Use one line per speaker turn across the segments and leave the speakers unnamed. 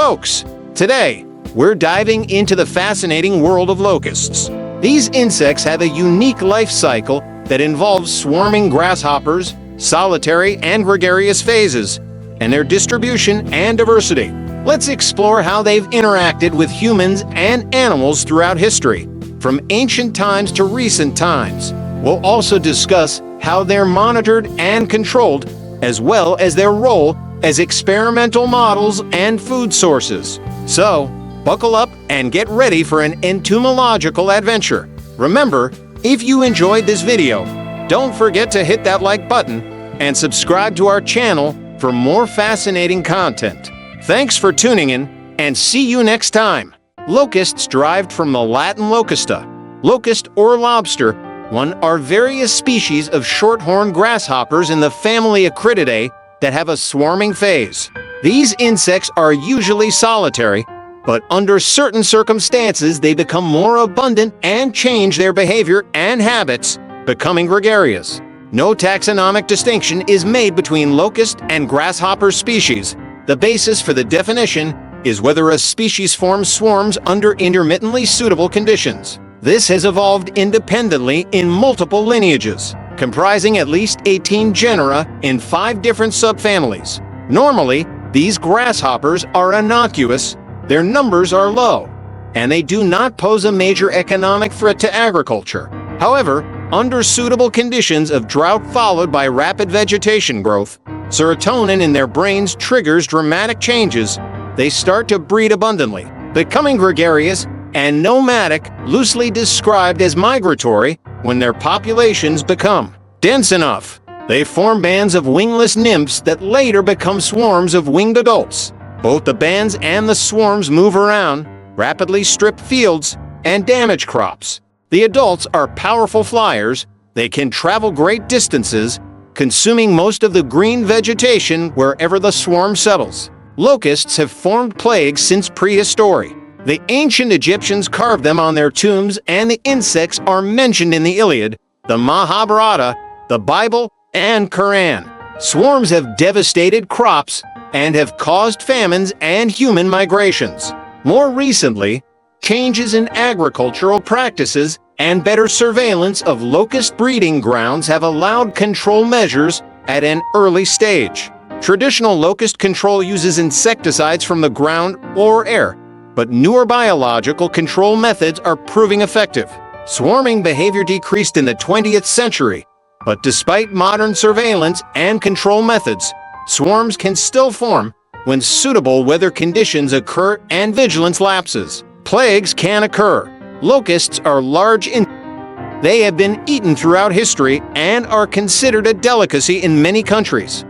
folks! Today, we're diving into the fascinating world of locusts. These insects have a unique life cycle that involves swarming grasshoppers, solitary and gregarious phases, and their distribution and diversity. Let's explore how they've interacted with humans and animals throughout history, from ancient times to recent times. We'll also discuss how they're monitored and controlled, as well as their role as experimental models and food sources. So, buckle up and get ready for an entomological adventure. Remember, if you enjoyed this video, don't forget to hit that like button and subscribe to our channel for more fascinating content. Thanks for tuning in, and see you next time. Locusts, derived from the Latin locusta, locust or lobster, are various species of short-horned grasshoppers in the family Acrididae that have a swarming phase. These insects are usually solitary, but under certain circumstances they become more abundant and change their behavior and habits, becoming gregarious. No taxonomic distinction is made between locust and grasshopper species. The basis for the definition is whether a species forms swarms under intermittently suitable conditions. This has evolved independently in multiple lineages, comprising at least 18 genera in 5 different subfamilies. Normally, these grasshoppers are innocuous, their numbers are low, and they do not pose a major economic threat to agriculture. However, under suitable conditions of drought followed by rapid vegetation growth, serotonin in their brains triggers dramatic changes. They start to breed abundantly, becoming gregarious and nomadic, loosely described as migratory. When their populations become dense enough, they form bands of wingless nymphs that later become swarms of winged adults. Both the bands and the swarms move around, rapidly strip fields, and damage crops. The adults are powerful flyers. They can travel great distances, consuming most of the green vegetation wherever the swarm settles. Locusts have formed plagues since prehistory. The ancient Egyptians carved them on their tombs, and the insects are mentioned in the Iliad, the Mahabharata, the Bible, and Quran. Swarms have devastated crops and have caused famines and human migrations. More recently, changes in agricultural practices and better surveillance of locust breeding grounds have allowed control measures at an early stage. Traditional locust control uses insecticides from the ground or air, but newer biological control methods are proving effective. Swarming behavior decreased in the 20th century, but despite modern surveillance and control methods, swarms can still form when suitable weather conditions occur and vigilance lapses. Plagues can occur. Locusts are large insects. They have been eaten throughout history and are considered a delicacy in many countries.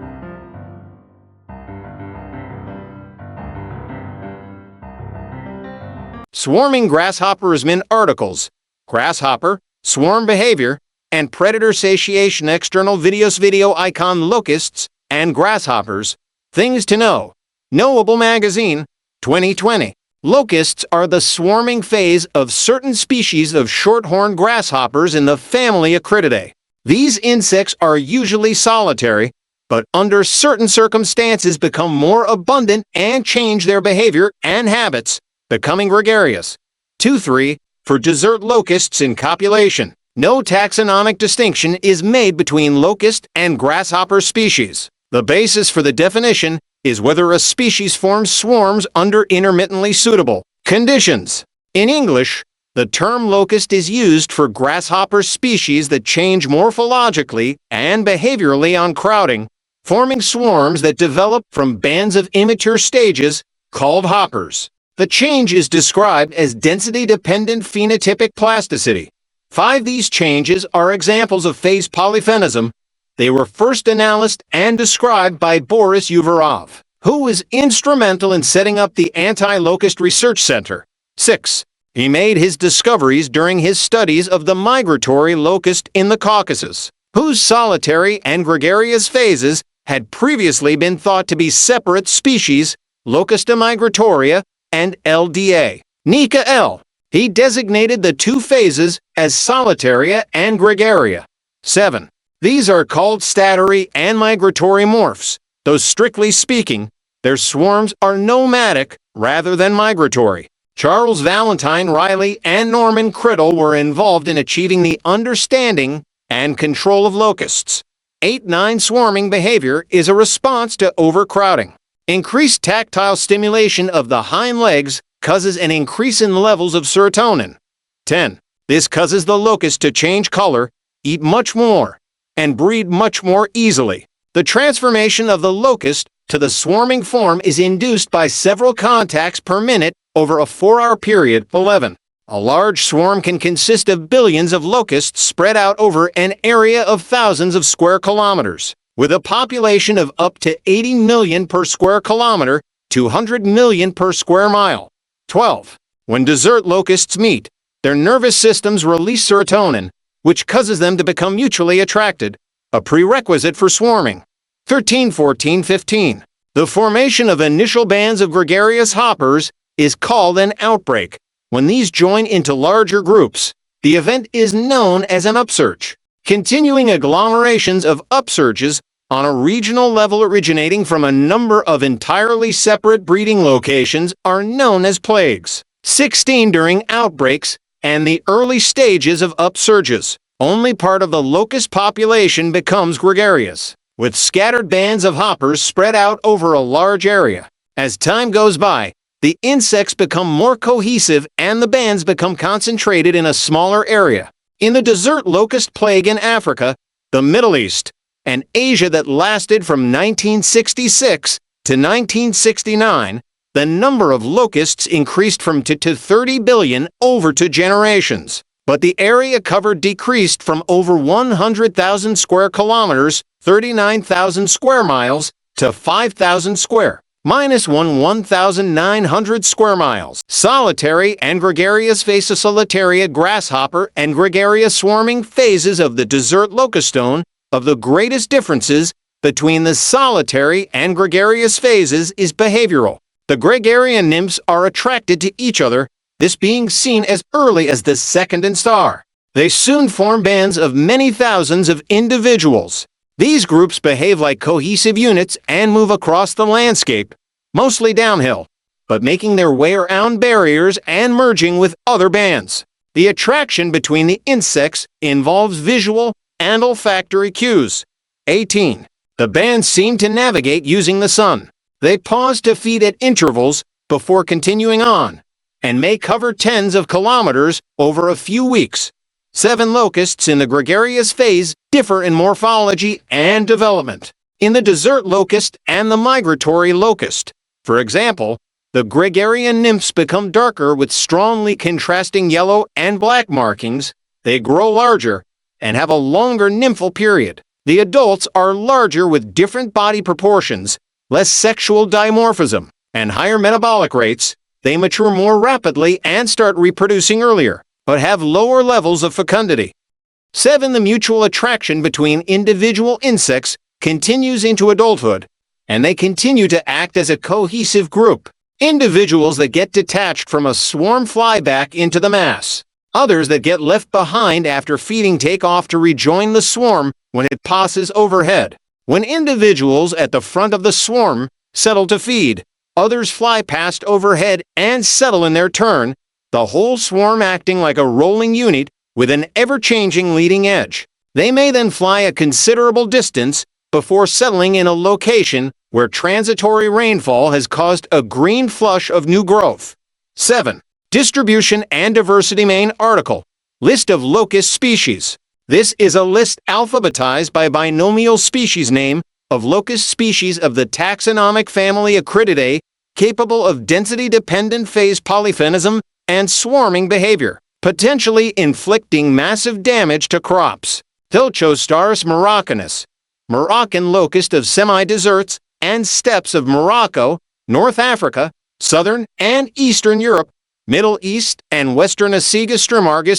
Swarming grasshopperism articles, grasshopper, swarm behavior, and predator satiation. External videos. Video icon. Locusts and grasshoppers. Things to know. Knowable Magazine, 2020. Locusts are the swarming phase of certain species of short-horned grasshoppers in the family Acrididae. These insects are usually solitary, but under certain circumstances become more abundant and change their behavior and habits, becoming gregarious. 2-3. For desert locusts in copulation. No taxonomic distinction is made between locust and grasshopper species. The basis for the definition is whether a species forms swarms under intermittently suitable conditions. In English, the term locust is used for grasshopper species that change morphologically and behaviorally on crowding, forming swarms that develop from bands of immature stages called hoppers. The change is described as density-dependent phenotypic plasticity. 5. These changes are examples of phase polyphenism. They were first analyzed and described by Boris Uvarov, who was instrumental in setting up the Anti-Locust Research Center. 6. He made his discoveries during his studies of the migratory locust in the Caucasus, whose solitary and gregarious phases had previously been thought to be separate species, Locusta migratoria and LDA. Nika L. He designated the 2 phases as solitaria and gregaria. 7. These are called statary and migratory morphs, though strictly speaking, their swarms are nomadic, rather than migratory. Charles Valentine Riley and Norman Criddle were involved in achieving the understanding and control of locusts. 8-9 Swarming behavior is a response to overcrowding. Increased tactile stimulation of the hind legs causes an increase in levels of serotonin. 10. This causes the locust to change color, eat much more, and breed much more easily. The transformation of the locust to the swarming form is induced by several contacts per minute over a 4-hour period. 11. A large swarm can consist of billions of locusts spread out over an area of thousands of square kilometers. With a population of up to 80 million per square kilometer, 200 million per square mile. 12. When desert locusts meet, their nervous systems release serotonin, which causes them to become mutually attracted, a prerequisite for swarming. 13, 14, 15. The formation of initial bands of gregarious hoppers is called an outbreak. When these join into larger groups, the event is known as an upsurge. Continuing agglomerations of upsurges on a regional level originating from a number of entirely separate breeding locations are known as plagues. 16. During outbreaks and the early stages of upsurges, only part of the locust population becomes gregarious, with scattered bands of hoppers spread out over a large area. As time goes by, the insects become more cohesive and the bands become concentrated in a smaller area. In the desert locust plague in Africa, the Middle East, and Asia that lasted from 1966 to 1969, the number of locusts increased from 2 to 30 billion over 2 generations. But the area covered decreased from over 100,000 square kilometers, 39,000 square miles, to 5,000 square. -1,900 square miles. Solitary and gregarious phase. Solitary grasshopper and gregarious swarming phases of the desert locustone. Of the greatest differences between the solitary and gregarious phases is behavioral. The gregarian nymphs are attracted to each other, this being seen as early as the second instar. They soon form bands of many thousands of individuals. These groups behave like cohesive units and move across the landscape, mostly downhill, but making their way around barriers and merging with other bands. The attraction between the insects involves visual and olfactory cues. 18. The bands seem to navigate using the sun. They pause to feed at intervals before continuing on, and may cover tens of kilometers over a few weeks. 7. Locusts in the gregarious phase differ in morphology and development. In the desert locust and the migratory locust, for example, the gregarian nymphs become darker with strongly contrasting yellow and black markings. They grow larger and have a longer nymphal period. The adults are larger with different body proportions, less sexual dimorphism, and higher metabolic rates. They mature more rapidly and start reproducing earlier, but have lower levels of fecundity. 7. The mutual attraction between individual insects continues into adulthood, and they continue to act as a cohesive group. Individuals that get detached from a swarm fly back into the mass. Others that get left behind after feeding take off to rejoin the swarm when it passes overhead. When individuals at the front of the swarm settle to feed, others fly past overhead and settle in their turn, the whole swarm acting like a rolling unit with an ever-changing leading edge. They may then fly a considerable distance before settling in a location where transitory rainfall has caused a green flush of new growth. 7. Distribution and diversity. Main article. List of locust species. This is a list alphabetized by binomial species name of locust species of the taxonomic family Acrididae, capable of density-dependent phase polyphenism and swarming behavior, potentially inflicting massive damage to crops. Tilchostaurus moroccanus, Moroccan locust of semi-deserts and steppes of Morocco, North Africa, Southern and Eastern Europe, Middle East and Western Asiga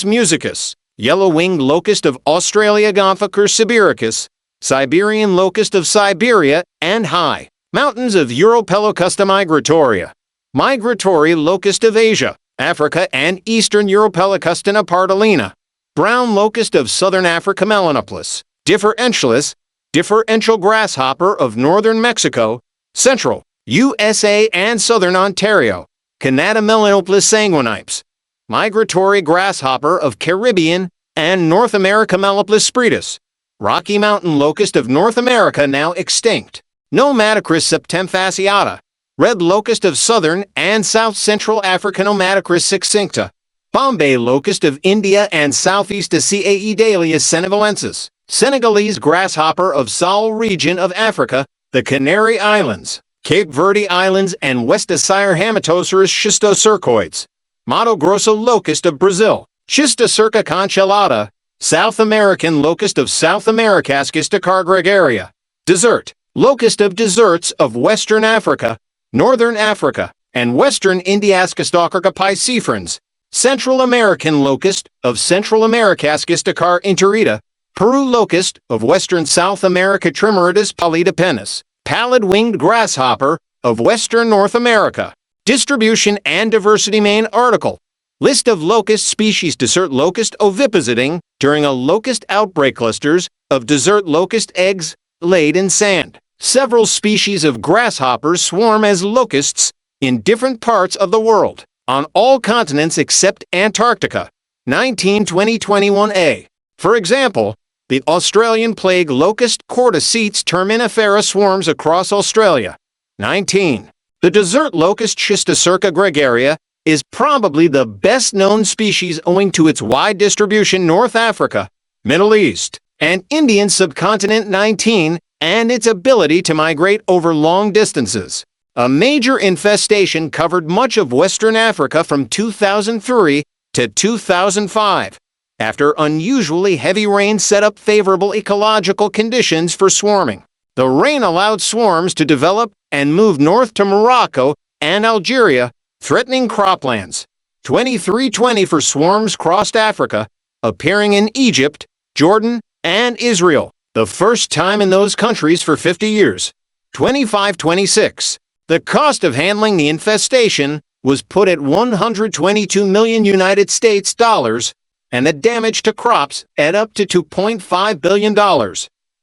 musicus, yellow-winged locust of Australia Gomphacus sibiricus, Siberian locust of Siberia and high mountains of Europelocusta migratoria, migratory locust of Asia, Africa and Eastern Europelocusta pardalina, brown locust of Southern Africa Melanopolis, differentialis, differential grasshopper of northern Mexico, central USA and southern Ontario, Canadamelanoplus sanguinipes, migratory grasshopper of Caribbean and North America Meloplis spretus, Rocky Mountain locust of North America now extinct, Nomadicris septemfasciata, red locust of southern and south-central Africa Nomadicris succincta, Bombay locust of India and southeast Acaea Dahlias senegalensis, Senegalese grasshopper of Sahel region of Africa, the Canary Islands, Cape Verde Islands and West Asyre Hamatoceros schistocercoides, Mato Grosso locust of Brazil, Schistocerca conchellata, South American locust of South America Schistocar gregaria, desert, locust of deserts of Western Africa, Northern Africa, and Western India Schistocerca piscifrons, Central American locust of Central America Schistocar interreta, Peru locust of Western South America Trimeridus pallidipennus, pallid-winged grasshopper of Western North America. Distribution and diversity main article. List of locust species. Desert locust ovipositing during a locust outbreak. Clusters of desert locust eggs laid in sand. Several species of grasshoppers swarm as locusts in different parts of the world, on all continents except Antarctica. 19-20-21a. For example, the Australian plague locust Cordyceps terminifera swarms across Australia. 19. The desert locust Schistocerca gregaria is probably the best-known species owing to its wide distribution North Africa, Middle East, and Indian subcontinent. 19. And its ability to migrate over long distances. A major infestation covered much of Western Africa from 2003 to 2005. After unusually heavy rain set up favorable ecological conditions for swarming. The rain allowed swarms to develop and move north to Morocco and Algeria, threatening croplands. 2320 for swarms crossed Africa, appearing in Egypt, Jordan, and Israel, the first time in those countries for 50 years. 2526. The cost of handling the infestation was put at $122 million United States dollars, and the damage to crops at up to $2.5 billion.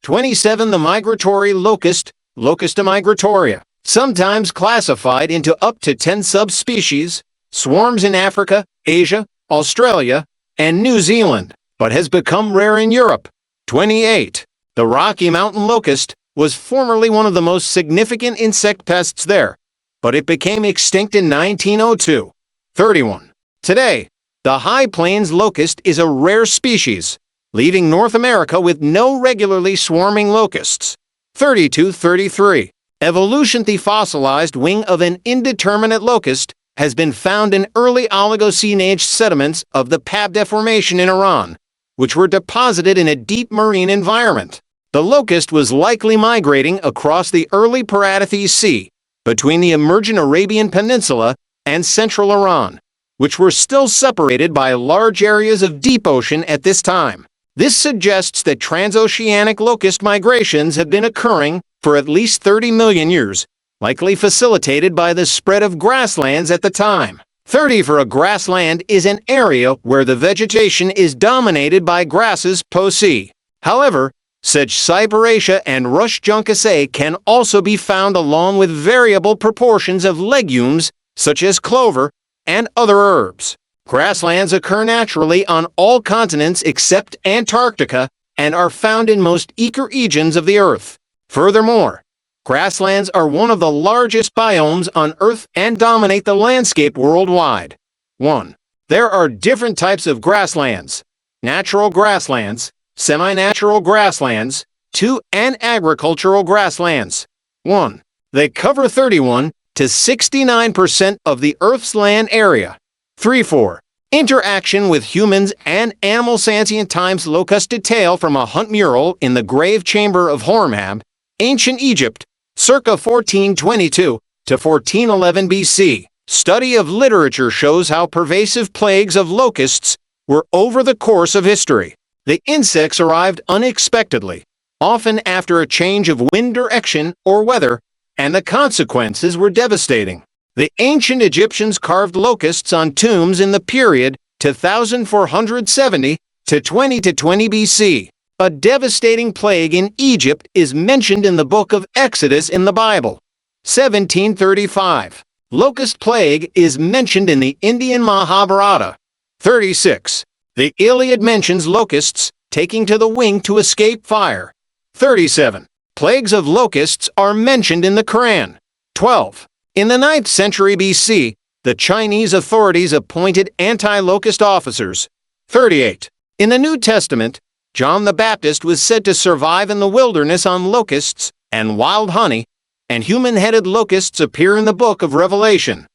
27. The migratory locust, Locusta migratoria, sometimes classified into up to 10 subspecies, swarms in Africa, Asia, Australia, and New Zealand, but has become rare in Europe. 28. The Rocky Mountain locust was formerly one of the most significant insect pests there, but it became extinct in 1902. 31. Today, the High Plains locust is a rare species, leaving North America with no regularly swarming locusts. 32-33. Evolution. The fossilized wing of an indeterminate locust has been found in early Oligocene age sediments of the Pabda Formation in Iran, which were deposited in a deep marine environment. The locust was likely migrating across the early Paratethys Sea, between the emergent Arabian Peninsula and central Iran, which were still separated by large areas of deep ocean at this time. This suggests that transoceanic locust migrations have been occurring for at least 30 million years, likely facilitated by the spread of grasslands at the time. 30. For a grassland is an area where the vegetation is dominated by grasses poaceae. However, sedge cyperaceae and rush juncaceae can also be found along with variable proportions of legumes such as clover and other herbs. Grasslands occur naturally on all continents except Antarctica and are found in most ecoregions of the Earth. Furthermore, grasslands are one of the largest biomes on Earth and dominate the landscape worldwide. 1. There are different types of grasslands: natural grasslands, semi-natural grasslands. 2. And agricultural grasslands. 1. They cover 31 to 69% of the Earth's land area. 3. 4. Interaction with humans and animals. Ancient times. Locust detail from a hunt mural in the grave chamber of Hormab, ancient Egypt, circa 1422 to 1411 BC. Study of literature shows how pervasive plagues of locusts were over the course of history. The insects arrived unexpectedly, often after a change of wind direction or weather, and the consequences were devastating. The ancient Egyptians carved locusts on tombs in the period 2470 to 2020 BC. A devastating plague in Egypt is mentioned in the book of Exodus in the Bible. 1735. Locust plague is mentioned in the Indian Mahabharata. 36. The Iliad mentions locusts taking to the wing to escape fire. 37. Plagues of locusts are mentioned in the Quran. 12. In the 9th century BC, the Chinese authorities appointed anti-locust officers. 38. In the New Testament, John the Baptist was said to survive in the wilderness on locusts and wild honey, and human-headed locusts appear in the book of Revelation.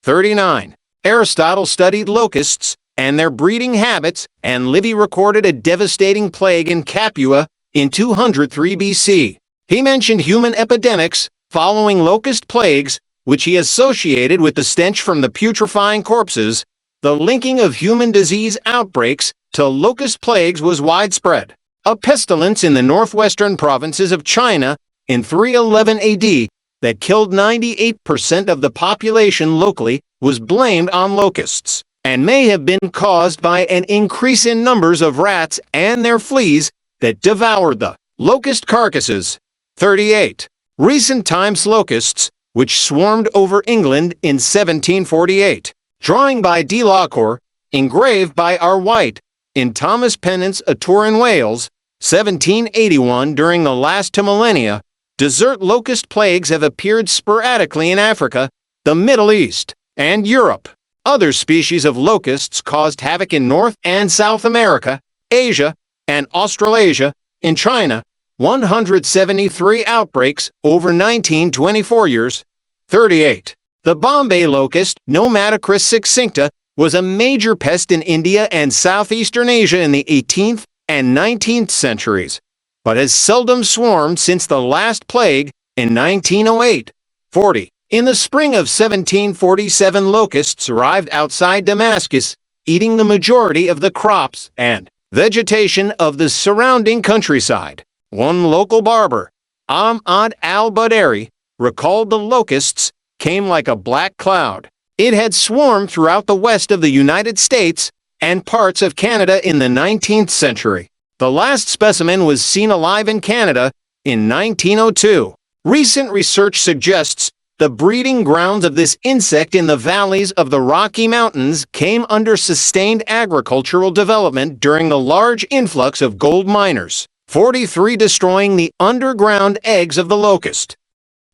39. Aristotle studied locusts and their breeding habits, and Livy recorded a devastating plague in Capua in 203 BC. He mentioned human epidemics following locust plagues, which he associated with the stench from the putrefying corpses. The linking of human disease outbreaks to locust plagues was widespread. A pestilence in the northwestern provinces of China in 311 AD that killed 98% of the population locally was blamed on locusts, and may have been caused by an increase in numbers of rats and their fleas that devoured the locust carcasses. 38. Recent times locusts, which swarmed over England in 1748. Drawing by D. Lockhart, engraved by R. White, in Thomas Pennant's A Tour in Wales, 1781. During the last 2 millennia, desert locust plagues have appeared sporadically in Africa, the Middle East, and Europe. Other species of locusts caused havoc in North and South America, Asia, and Australasia. In China, 173 outbreaks over 1924 years. 38. The Bombay locust, Nomadicris succincta, was a major pest in India and southeastern Asia in the 18th and 19th centuries, but has seldom swarmed since the last plague in 1908. 40. In the spring of 1747, locusts arrived outside Damascus, eating the majority of the crops and vegetation of the surrounding countryside. One local barber, Ahmad al-Badari, recalled the locusts came like a black cloud. It had swarmed throughout the west of the United States and parts of Canada in the 19th century. The last specimen was seen alive in Canada in 1902. Recent research suggests the breeding grounds of this insect in the valleys of the Rocky Mountains came under sustained agricultural development during the large influx of gold miners. 43. Destroying the underground eggs of the locust.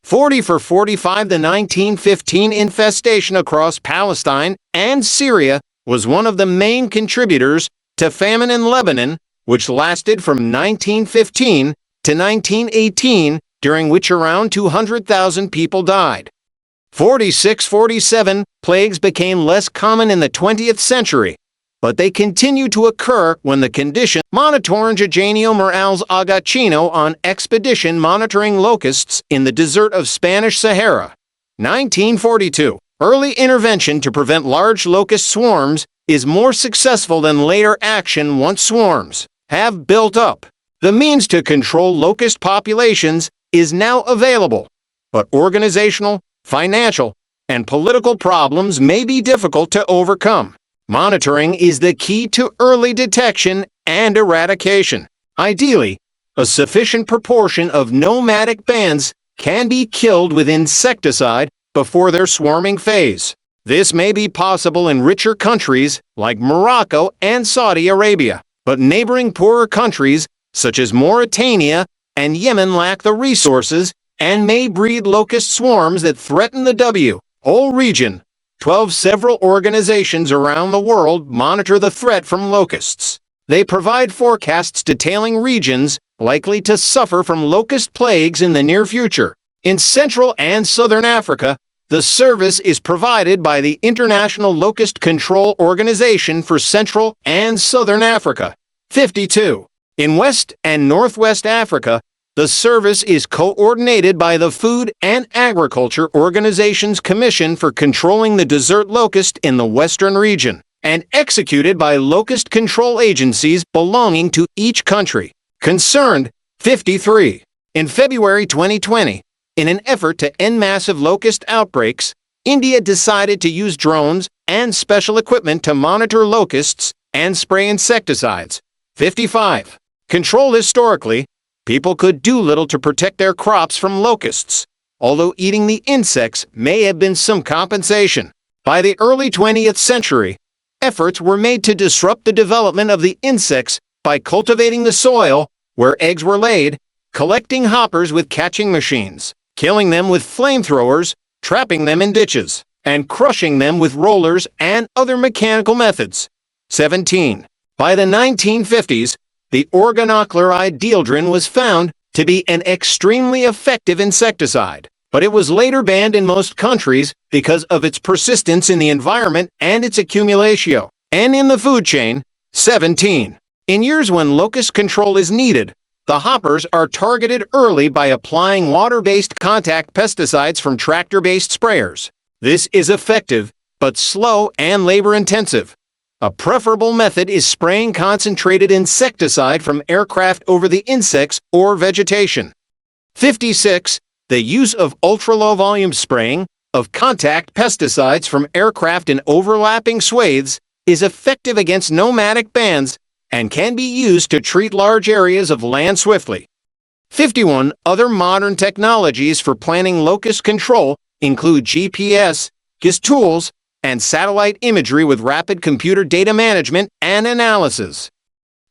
40 for 45. The 1915 infestation across Palestine and Syria was one of the main contributors to famine in Lebanon, which lasted from 1915 to 1918, during which around 200,000 people died. 46-47. Plagues became less common in the 20th century, but they continued to occur when the condition. Monitoring Eugenio Morales Agacino on expedition monitoring locusts in the desert of Spanish Sahara. 1942. Early intervention to prevent large locust swarms is more successful than later action once swarms have built up. The means to control locust populations is now available, but organizational, financial, and political problems may be difficult to overcome. Monitoring is the key to early detection and eradication. Ideally, a sufficient proportion of nomadic bands can be killed with insecticide before their swarming phase. This may be possible in richer countries like Morocco and Saudi Arabia, but neighboring poorer countries such as Mauritania and Yemen lack the resources and may breed locust swarms that threaten the whole region. 12. Several organizations around the world monitor the threat from locusts. They provide forecasts detailing regions likely to suffer from locust plagues in the near future. In Central and Southern Africa, the service is provided by the International Locust Control Organization for Central and Southern Africa. 52. In West and Northwest Africa, the service is coordinated by the Food and Agriculture Organization's Commission for Controlling the Desert Locust in the Western region, and executed by locust control agencies belonging to each country concerned. 53. In February 2020, in an effort to end massive locust outbreaks, India decided to use drones and special equipment to monitor locusts and spray insecticides. 55. Control. Historically, people could do little to protect their crops from locusts. although eating the insects may have been some compensation. By the early 20th century, efforts were made to disrupt the development of the insects by cultivating the soil where eggs were laid, collecting hoppers with catching machines, killing them with flamethrowers, trapping them in ditches, and crushing them with rollers and other mechanical methods. 17. By the 1950s, the organochloride dieldrin was found to be an extremely effective insecticide, but it was later banned in most countries because of its persistence in the environment and its accumulation and in the food chain. 17. In years when locust control is needed, the hoppers are targeted early by applying water-based contact pesticides from tractor-based sprayers. This is effective, but slow and labor-intensive. A preferable method is spraying concentrated insecticide from aircraft over the insects or vegetation. 56. The use of ultra-low-volume spraying of contact pesticides from aircraft in overlapping swathes is effective against nomadic bands and can be used to treat large areas of land swiftly. 51. Other modern technologies for planning locust control include GPS, GIS tools, and satellite imagery with rapid computer data management and analysis.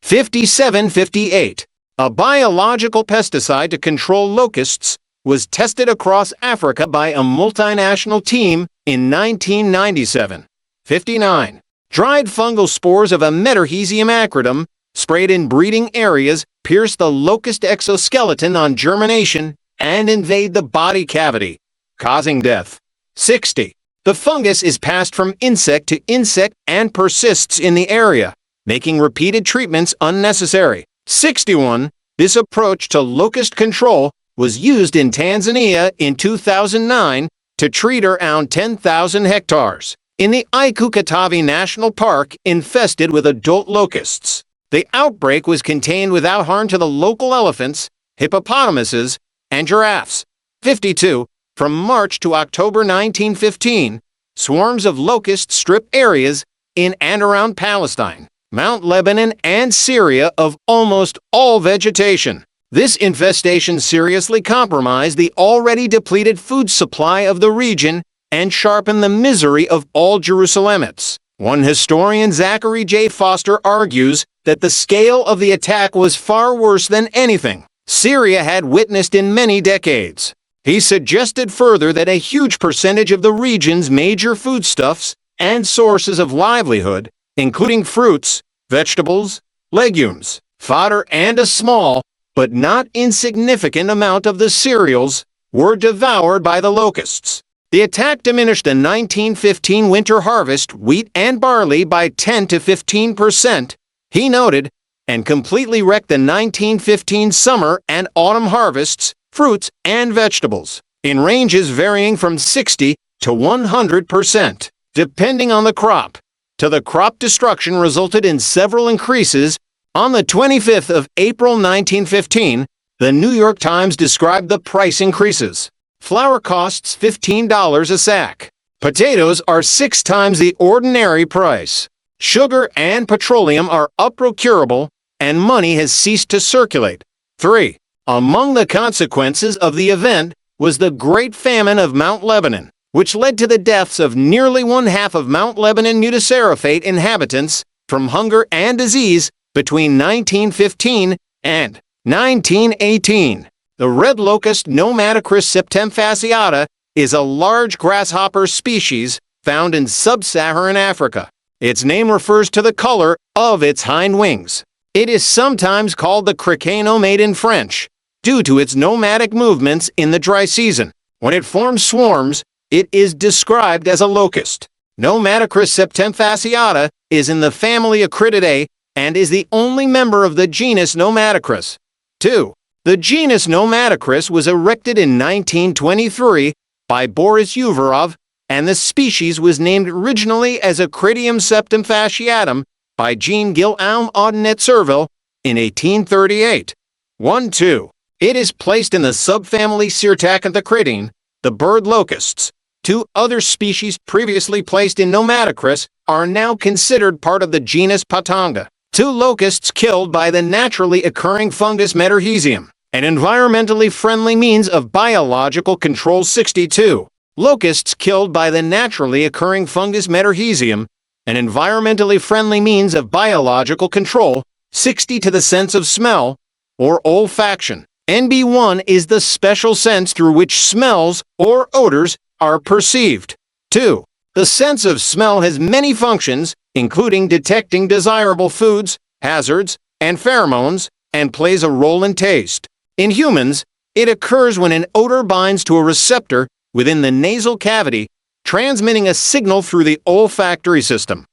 57-58. A biological pesticide to control locusts was tested across Africa by a multinational team in 1997. 59. Dried fungal spores of a Metarhizium acridum, sprayed in breeding areas, pierce the locust exoskeleton on germination and invade the body cavity, causing death. 60. The fungus is passed from insect to insect and persists in the area, making repeated treatments unnecessary. 61. This approach to locust control was used in Tanzania in 2009 to treat around 10,000 hectares in the Ikukatavi National Park infested with adult locusts. The outbreak was contained without harm to the local elephants, hippopotamuses, and giraffes. 52. From March to October 1915, swarms of locusts strip areas in and around Palestine, Mount Lebanon, and Syria of almost all vegetation. This infestation seriously compromised the already depleted food supply of the region and sharpened the misery of all Jerusalemites. One historian, Zachary J. Foster, argues that the scale of the attack was far worse than anything Syria had witnessed in many decades. He suggested further that a huge percentage of the region's major foodstuffs and sources of livelihood, including fruits, vegetables, legumes, fodder, and a small, but not insignificant amount of the cereals, were devoured by the locusts. The attack diminished the 1915 winter harvest, wheat and barley, by 10 to 15%, he noted, and completely wrecked the 1915 summer and autumn harvests, fruits and vegetables, in ranges varying from 60 to 100%, depending on the crop. The crop destruction resulted in several increases. On the 25th of April 1915, the New York Times described the price increases. Flour costs $15 a sack. Potatoes are 6 times the ordinary price. Sugar and petroleum are unprocurable, and money has ceased to circulate. 3. Among the consequences of the event was the Great Famine of Mount Lebanon, which led to the deaths of nearly one-half of Mount Lebanon Mutaceraphate inhabitants from hunger and disease between 1915 and 1918. The red locust Nomadicris septemfasciata is a large grasshopper species found in sub-Saharan Africa. Its name refers to the color of its hind wings. It is sometimes called the criquet nomade in French, due to its nomadic movements in the dry season. When it forms swarms, it is described as a locust. Nomadicris septemfasciata is in the family Acrididae and is the only member of the genus Nomadicris. 2. The genus Nomadicris was erected in 1923 by Boris Uvarov, and the species was named originally as Acridium septemfasciatum by Jean-Guillaume Audinet-Surville in 1838. 1-2. It is placed in the subfamily Syrtacanthocrididae, the bird locusts. 2 other species previously placed in Nomadicris are now considered part of the genus Patanga. 2 locusts killed by the naturally occurring fungus Metarhizium. An environmentally friendly means of biological control 62. Locusts killed by the naturally occurring fungus Metarhizium, an environmentally friendly means of biological control 60 to the sense of smell or olfaction. NB1 is the special sense through which smells or odors are perceived. 2. The sense of smell has many functions, including detecting desirable foods, hazards, and pheromones, and plays a role in taste. In humans, it occurs when an odor binds to a receptor within the nasal cavity, transmitting a signal through the olfactory system.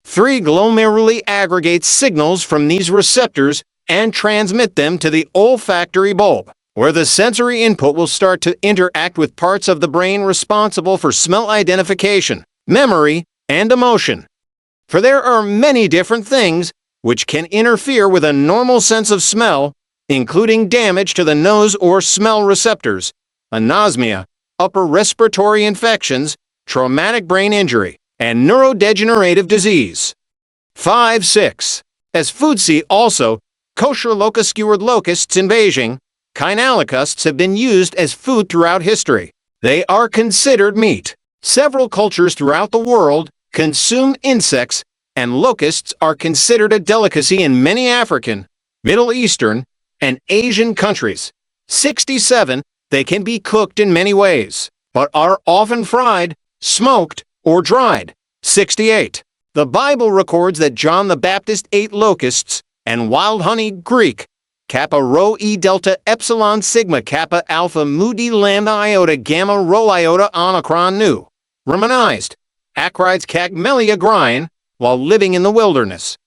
3. Glomeruli aggregates signals from these receptors and transmit them to the olfactory bulb, where the sensory input will start to interact with parts of the brain responsible for smell identification, memory, and emotion. For there are many different things which can interfere with a normal sense of smell, including damage to the nose or smell receptors, anosmia, upper respiratory infections, traumatic brain injury, and neurodegenerative disease. 5.6. As food see also, kosher locust-skewered locusts in Beijing, Locusts have been used as food throughout history. They are considered meat. Several cultures throughout the world consume insects, and locusts are considered a delicacy in many African, Middle Eastern, and Asian countries. 67. They can be cooked in many ways, but are often fried, smoked, or dried. 68. The Bible records that John the Baptist ate locusts and wild honey Greek, Kappa Rho E Delta Epsilon Sigma Kappa Alpha Mu D Lambda Iota Gamma Rho Iota Omicron Nu. Romanized, Acrides Cagmelia Grian, while living in the wilderness.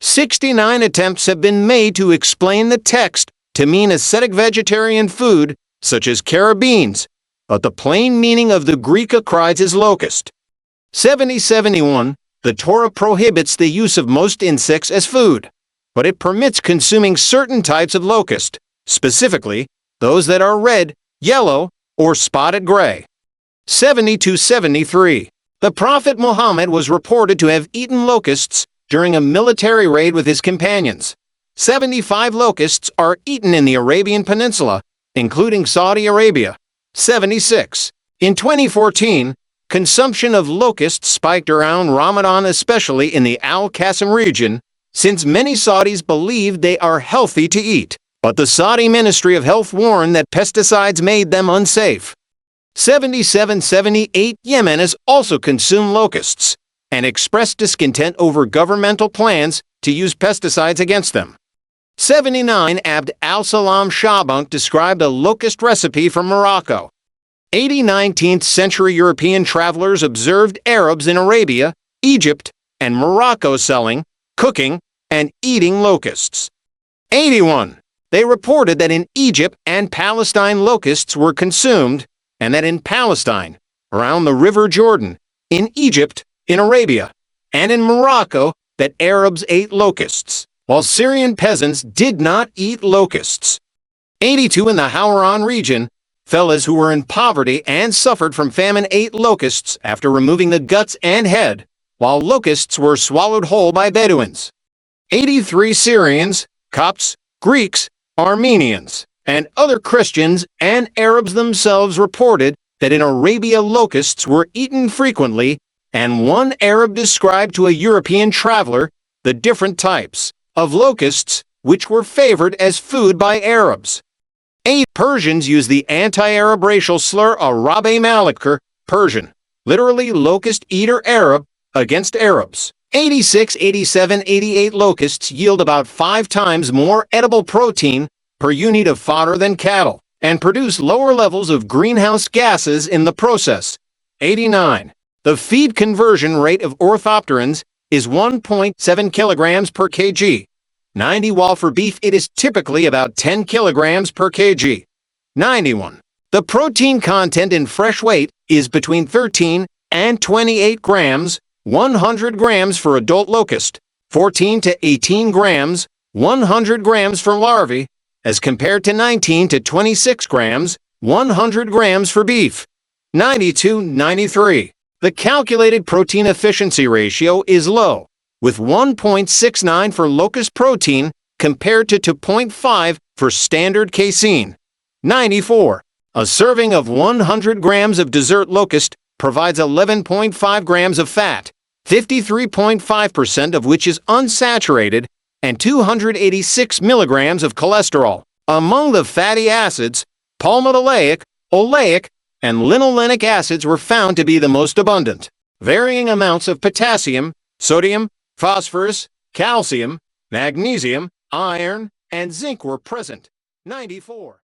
69 attempts have been made to explain the text to mean ascetic vegetarian food, such as carabines, but the plain meaning of the Greek acrides is locust. 70-71. The Torah prohibits the use of most insects as food, but it permits consuming certain types of locust, specifically those that are red, yellow, or spotted gray. 70-73. The Prophet Muhammad was reported to have eaten locusts during a military raid with his companions. 75 locusts are eaten in the Arabian Peninsula, including Saudi Arabia. 76. In 2014, consumption of locusts spiked around Ramadan, especially in the Al-Qasim region, since many Saudis believe they are healthy to eat, but the Saudi Ministry of Health warned that pesticides made them unsafe. 77-78. Yemenis also consume locusts and expressed discontent over governmental plans to use pesticides against them. 79. Abd al-Salam Shabunk described a locust recipe from Morocco. 80. 19th century European travelers observed Arabs in Arabia, Egypt, and Morocco selling, cooking, and eating locusts. 81. They reported that in Egypt and Palestine locusts were consumed, and that in Palestine, around the River Jordan, in Egypt, in Arabia, and in Morocco, that Arabs ate locusts, while Syrian peasants did not eat locusts. 82. In the Hauran region, fellas who were in poverty and suffered from famine ate locusts after removing the guts and head, while locusts were swallowed whole by Bedouins. 83. Syrians, Copts, Greeks, Armenians, and other Christians and Arabs themselves reported that in Arabia locusts were eaten frequently, and one Arab described to a European traveler the different types of locusts which were favored as food by Arabs. 8. Persians use the anti-Arab racial slur Arabe Malikir, Persian, literally locust eater Arab, against Arabs. 86, 87, 88 locusts yield about 5 times more edible protein per unit of fodder than cattle, and produce lower levels of greenhouse gases in the process. 89. The feed conversion rate of orthopterans is 1.7 kilograms per kg. 90. While for beef it is typically about 10 kilograms per kg. 91. The protein content in fresh weight is between 13 and 28 grams, 100 grams for adult locust, 14 to 18 grams, 100 grams for larvae, as compared to 19 to 26 grams, 100 grams for beef. 92-93. The calculated protein efficiency ratio is low, with 1.69 for locust protein compared to 2.5 for standard casein. 94. A serving of 100 grams of dessert locust provides 11.5 grams of fat, 53.5% of which is unsaturated, and 286 milligrams of cholesterol. Among the fatty acids, palmitoleic, oleic, and linolenic acids were found to be the most abundant. Varying amounts of potassium, sodium, phosphorus, calcium, magnesium, iron, and zinc were present. 94.